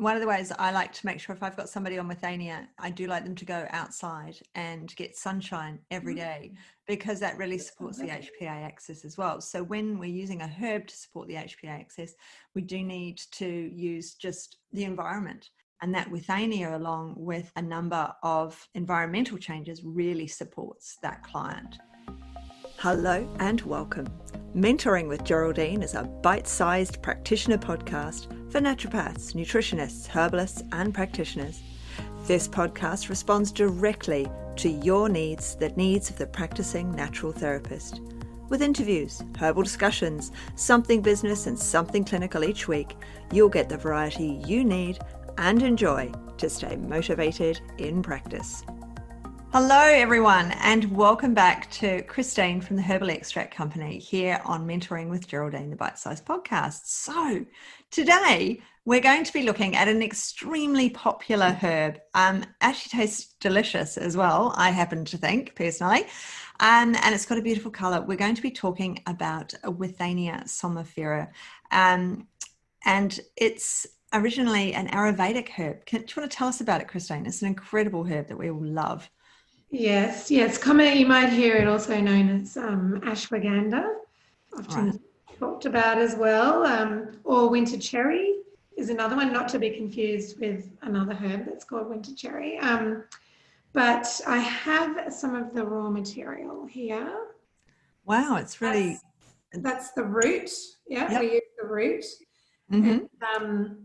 one of the ways I like to make sure if I've got somebody on Withania, I do like them to go outside and get sunshine every day, because that really supports the HPA axis as well. So when we're using a herb to support the HPA axis, we do need to use just the environment. And that Withania, along with a number of environmental changes, really supports that client. Hello and welcome. Mentoring with Geraldine is a bite-sized practitioner podcast for naturopaths, nutritionists, herbalists, and practitioners. This podcast responds directly to your needs, the needs of the practicing natural therapist. With interviews, herbal discussions, something business and something clinical each week, you'll get the variety you need and enjoy to stay motivated in practice. Hello everyone, and welcome back to Christine from the Herbal Extract Company here on Mentoring with Geraldine, the Bite-Sized Podcast. So today we're going to be looking at an extremely popular herb. Actually tastes delicious as well, I happen to think personally, and it's got a beautiful colour. We're going to be talking about a Withania somnifera, and it's originally an Ayurvedic herb. Do you want to tell us about it, Christine? It's an incredible herb that we all love. Yes. Common, you might hear it also known as ashwagandha, often talked about as well, or winter cherry is another one, not to be confused with another herb that's called winter cherry. But I have some of the raw material here. Wow, it's really... That's the root. Yeah, yep. We use the root. Mm-hmm. And,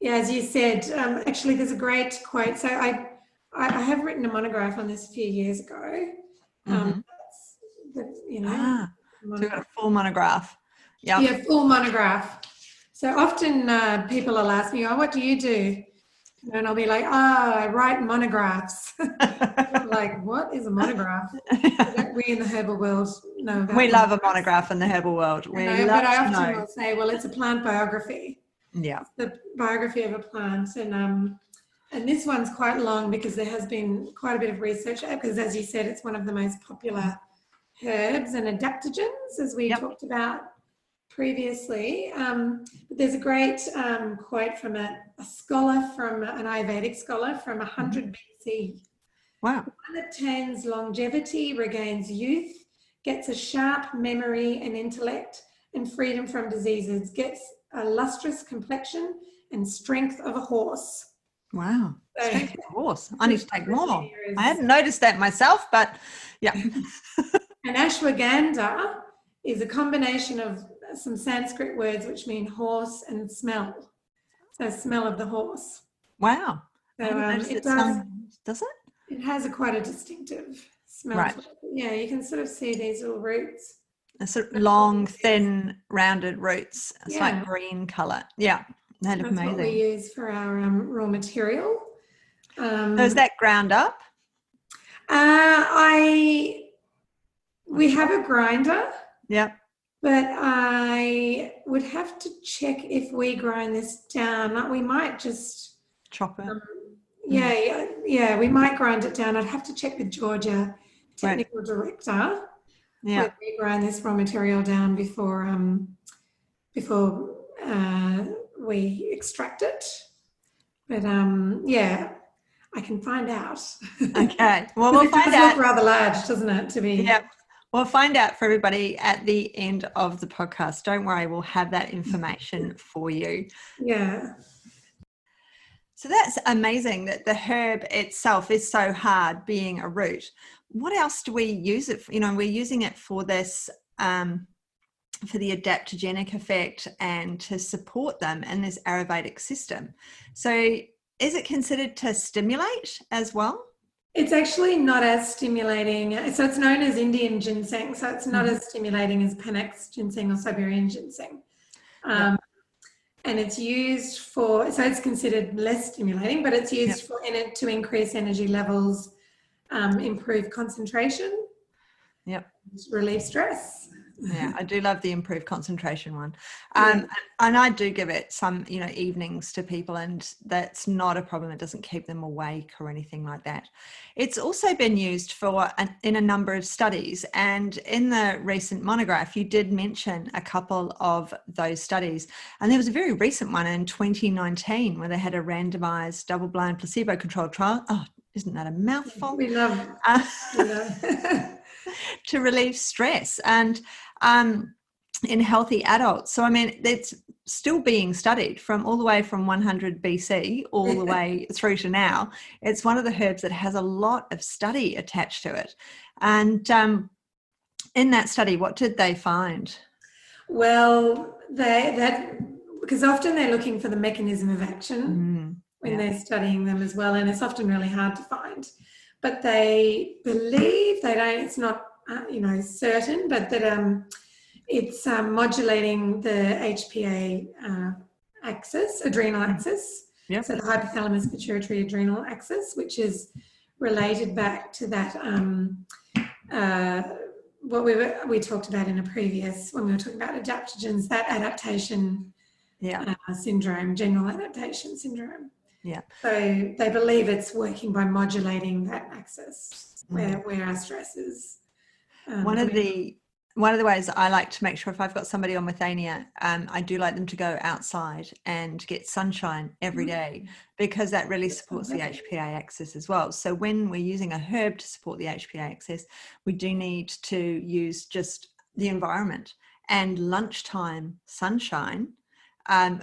as you said, actually there's a great quote. So I have written a monograph on this a few years ago. So you've got a full monograph. Yeah, full monograph. So often people will ask me, what do you do? And I'll be like, I write monographs. Like, what is a monograph? We in the herbal world know about. We love a monograph in the herbal world. But I often will say, well, it's a plant biography. Yeah. It's the biography of a plant. And this one's quite long because there has been quite a bit of research, because as you said, it's one of the most popular herbs and adaptogens, as we talked about previously. But there's a great quote from a scholar, from an Ayurvedic scholar from 100 BC. Wow. One attains longevity, regains youth, gets a sharp memory and intellect, and freedom from diseases, gets a lustrous complexion and strength of a horse. Wow. Strength of a horse. I need to take more. I hadn't noticed that myself, but yeah. And ashwagandha is a combination of some Sanskrit words which mean horse and smell. So smell of the horse. Wow. So it does it? It has quite a distinctive smell. Right. Yeah, you can sort of see these little roots. A sort of long, thin, rounded roots. It's like green colour. Yeah. They look amazing. That's what we use for our raw material. So is that ground up? We have a grinder. Yep. But I would have to check if we grind this down. We might just chop it. We might grind it down. I'd have to check with Georgia, technical director. Yeah. Whether we grind this raw material down before we extract it. But I can find out. Okay. Well, we'll find out. It look rather large, doesn't it? To be. Yeah. We'll find out for everybody at the end of the podcast. Don't worry, we'll have that information for you. Yeah. So that's amazing that the herb itself is so hard, being a root. What else do we use it for? We're using it for this, for the adaptogenic effect and to support them in this Ayurvedic system. So is it considered to stimulate as well? It's actually not as stimulating. So it's known as Indian ginseng. So it's not as stimulating as Panax ginseng or Siberian ginseng. And it's used so it's considered less stimulating, but it's used to increase energy levels, improve concentration, relieve stress. Yeah, I do love the improved concentration one. Yeah. And I do give it some, evenings to people, and that's not a problem. It doesn't keep them awake or anything like that. It's also been used in a number of studies. And in the recent monograph, you did mention a couple of those studies. And there was a very recent one in 2019 where they had a randomized double-blind placebo-controlled trial. Oh, isn't that a mouthful? We love, To relieve stress and in healthy adults. So, I mean, it's still being studied from all the way from 100 BC all the way through to now. It's one of the herbs that has a lot of study attached to it. And in that study, what did they find? Well, because often they're looking for the mechanism of action when they're studying them as well, and it's often really hard to find. But they believe it's not certain, but that it's modulating the HPA axis, adrenal axis. Yep. So the hypothalamus pituitary adrenal axis, which is related back to that what we talked about in a previous, when we were talking about adaptogens, that adaptation syndrome, general adaptation syndrome. Yeah. So they believe it's working by modulating that axis where our stress is. One of the ways I like to make sure, if I've got somebody on Withania, I do like them to go outside and get sunshine every day, because that really supports the HPA axis as well. So when we're using a herb to support the HPA axis, we do need to use just the environment, and lunchtime sunshine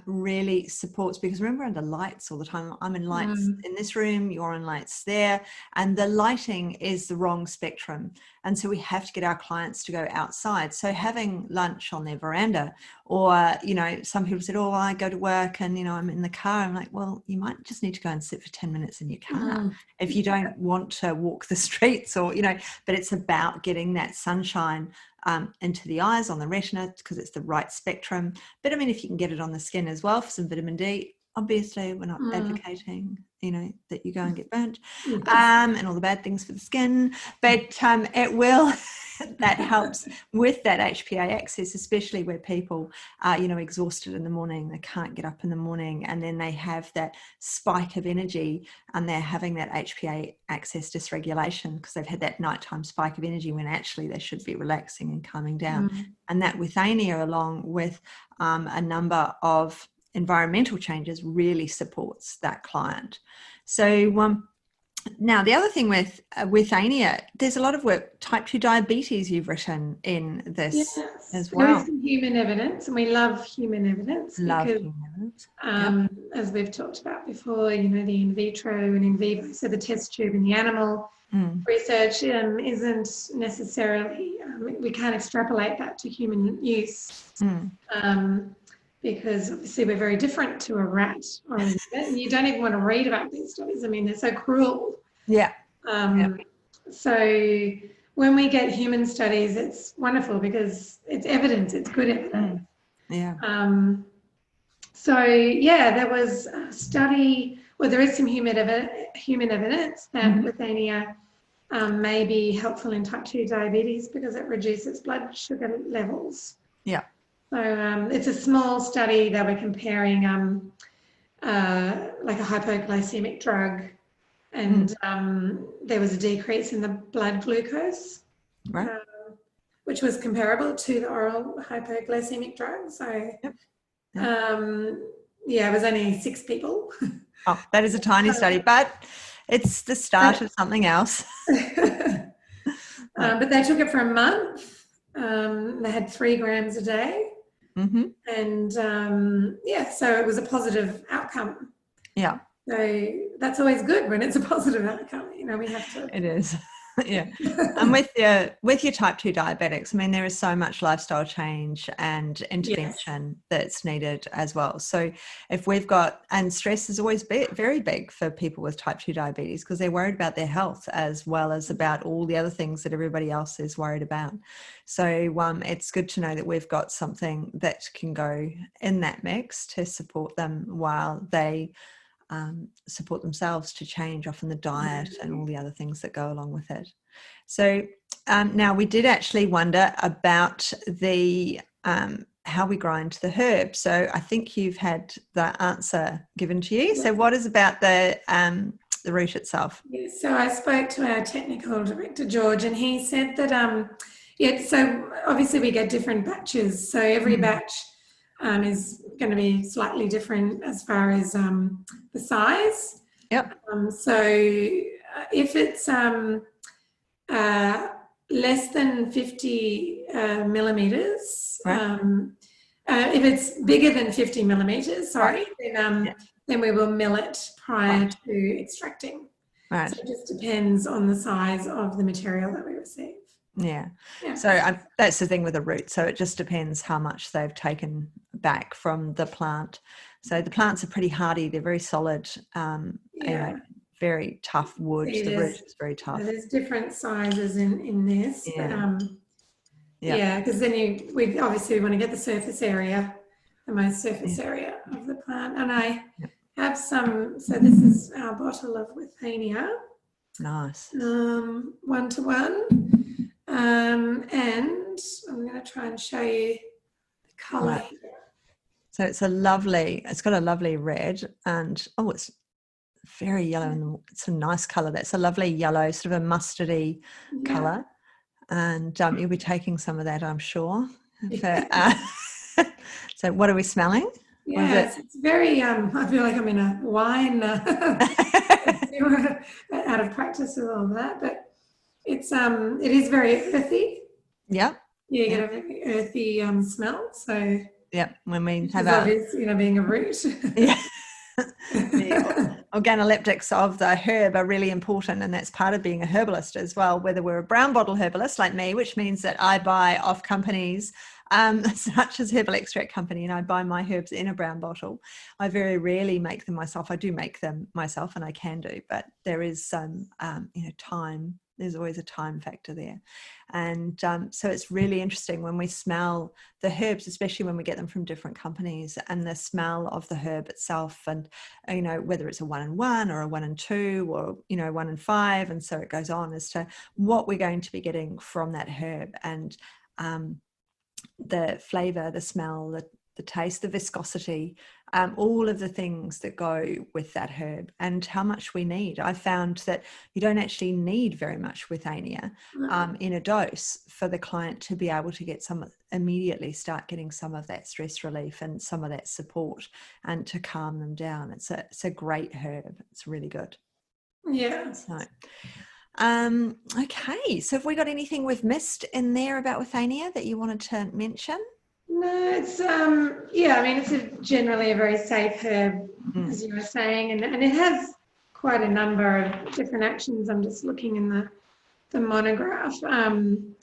really supports, because remember, under lights all the time. I'm in lights in this room, you're in lights there, and the lighting is the wrong spectrum, and so we have to get our clients to go outside. So having lunch on their veranda, or some people said, oh, I go to work and I'm in the car. I'm like, well, you might just need to go and sit for 10 minutes in your car if you don't want to walk the streets, or but it's about getting that sunshine into the eyes, on the retina, because it's the right spectrum. But I mean, if you can get it on the skin as well for some vitamin D, obviously we're not advocating that you go and get burnt and all the bad things for the skin, but it will that helps with that HPA axis, especially where people are exhausted in the morning, they can't get up in the morning, and then they have that spike of energy, and they're having that HPA axis dysregulation because they've had that nighttime spike of energy when actually they should be relaxing and calming down. And that Withania, along with a number of environmental changes, really supports that client. So now, the other thing with Withania, there's a lot of work, type 2 diabetes you've written in this as well. There is some human evidence, and we love human evidence. As we've talked about before, the in vitro and in vivo, so the test tube and the animal research isn't necessarily, we can't extrapolate that to human use. Because obviously we're very different to a rat or an infant, and you don't even want to read about these studies. I mean, they're so cruel. So when we get human studies, it's wonderful because it's evidence, it's good evidence. There was a study, there is some human evidence that Withania may be helpful in type 2 diabetes because it reduces blood sugar levels. So it's a small study that we're comparing like a hypoglycemic drug, and there was a decrease in the blood glucose, which was comparable to the oral hypoglycemic drug. So it was only 6 people. Oh, that is a tiny study, but it's the start of something else. But they took it for a month. They had 3 grams a day. And so it was a positive outcome. So that's always good when it's a positive outcome. We have to. It is. And with your type 2 diabetics, I mean, there is so much lifestyle change and intervention that's needed as well. So if we've got, and stress is always very big for people with type 2 diabetes, because they're worried about their health as well as about all the other things that everybody else is worried about. So it's good to know that we've got something that can go in that mix to support them while they support themselves to change, often the diet and all the other things that go along with it. So now we did actually wonder about the how we grind the herb. So I think you've had the answer given to you. So what is about the root itself? Yes, so I spoke to our technical director, George, and he said that, so obviously we get different batches. So every batch is going to be slightly different as far as the size. Yep. So if it's less than 50 millimeters, right. If it's bigger than 50 millimeters, then we will mill it prior to extracting. Right. So it just depends on the size of the material that we receive. Yeah. So that's the thing with the root. So it just depends how much they've taken back from the plant. So the plants are pretty hardy. They're very solid, very tough wood. The root is very tough. There's different sizes in this. Because then we obviously want to get the surface area, the most surface area of the plant. And I have some, so this is our bottle of Withania. Nice. 1:1. And I'm going to try and show you the colour here. So it's got a lovely red, and it's very yellow, and it's a nice colour. That's a lovely yellow, sort of a mustardy colour. And you'll be taking some of that, I'm sure. So what are we smelling? Yes, it's very, I feel like I'm in a wine, out of practice with all that, but it is very earthy. Yeah. You get a very earthy smell. So when we have obvious, being a root. The organoleptics of the herb are really important, and that's part of being a herbalist as well, whether we're a brown bottle herbalist like me, which means that I buy off companies such as Herbal Extract Company, and I buy my herbs in a brown bottle. I very rarely make them myself. I do make them myself, and I can do, but there is some time. There's always a time factor there. And so it's really interesting when we smell the herbs, especially when we get them from different companies, and the smell of the herb itself, and whether it's a 1-in-1 or a 1-in-2 or 1-in-5, and so it goes on, as to what we're going to be getting from that herb, and the flavor, the smell, the taste, the viscosity, all of the things that go with that herb, and how much we need. I found that you don't actually need very much Withania in a dose for the client to be able to get immediately start getting some of that stress relief and some of that support, and to calm them down. It's a great herb. It's really good. Yeah. So, okay. So have we got anything we've missed in there about Withania that you wanted to mention? No, it's it's generally a very safe herb, as you were saying, and it has quite a number of different actions. I'm just looking in the monograph. It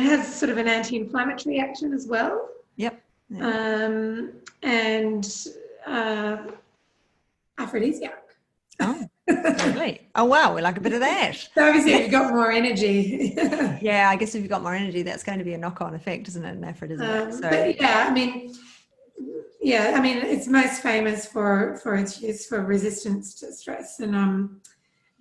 has sort of an anti-inflammatory action as well. Yep. And aphrodisiac. Oh, really? Oh, wow. We like a bit of that. So obviously you've got more energy. Yeah, I guess if you've got more energy, that's going to be a knock-on effect, isn't it, an aphrodisiac? It's most famous for its use for resistance to stress, and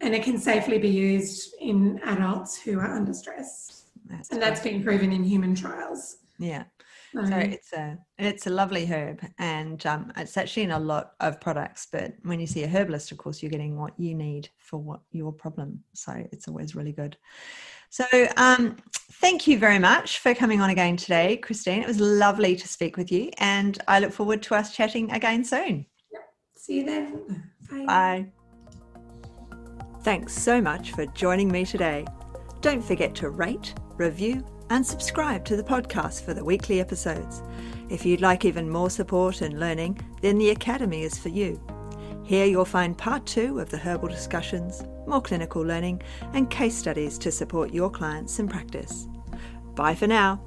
it can safely be used in adults who are under stress. That's been proven in human trials. Yeah. So it's a lovely herb, and it's actually in a lot of products, but when you see a herbalist, of course, you're getting what you need for what your problem. So it's always really good. So thank you very much for coming on again today, Christine. It was lovely to speak with you, and I look forward to us chatting again soon. Yep. See you then. Bye. Bye. Thanks so much for joining me today. Don't forget to rate, review, and subscribe to the podcast for the weekly episodes. If you'd like even more support and learning, then the Academy is for you. Here you'll find part 2 of the herbal discussions, more clinical learning, and case studies to support your clients in practice. Bye for now.